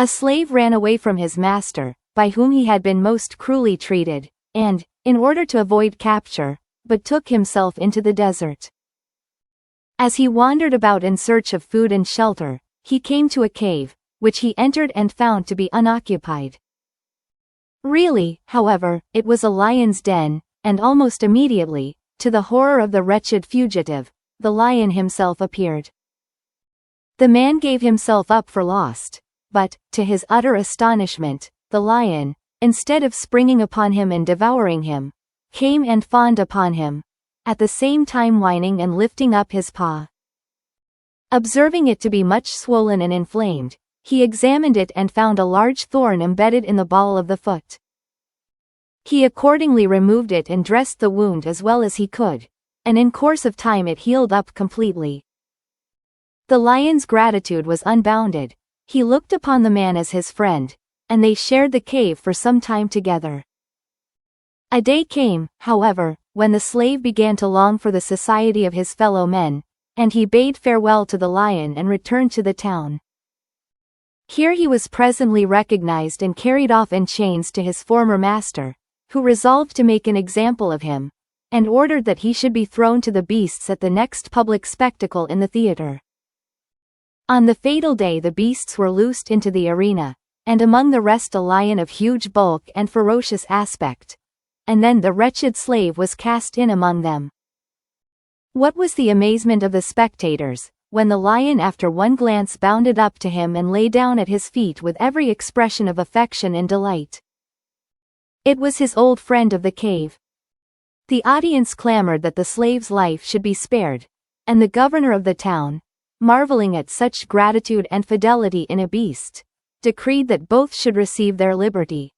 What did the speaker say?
A slave ran away from his master, by whom he had been most cruelly treated, and, in order to avoid capture, betook himself into the desert. As he wandered about in search of food and shelter, he came to a cave, which he entered and found to be unoccupied. Really, however, it was a lion's den, and almost immediately, to the horror of the wretched fugitive, the lion himself appeared. The man gave himself up for lost, but, to his utter astonishment, the lion, instead of springing upon him and devouring him, came and fawned upon him, at the same time whining and lifting up his paw. Observing it to be much swollen and inflamed, he examined it and found a large thorn embedded in the ball of the foot. He accordingly removed it and dressed the wound as well as he could, and in course of time it healed up completely. The lion's gratitude was unbounded. He looked upon the man as his friend, and they shared the cave for some time together. A day came, however, when the slave began to long for the society of his fellow men, and he bade farewell to the lion and returned to the town. Here he was presently recognized and carried off in chains to his former master, who resolved to make an example of him, and ordered that he should be thrown to the beasts at the next public spectacle in the theater. On the fatal day the beasts were loosed into the arena, and among the rest a lion of huge bulk and ferocious aspect, and then the wretched slave was cast in among them. What was the amazement of the spectators, when the lion after one glance bounded up to him and lay down at his feet with every expression of affection and delight. It was his old friend of the cave. The audience clamored that the slave's life should be spared, and the governor of the town, marveling at such gratitude and fidelity in a beast, decreed that both should receive their liberty.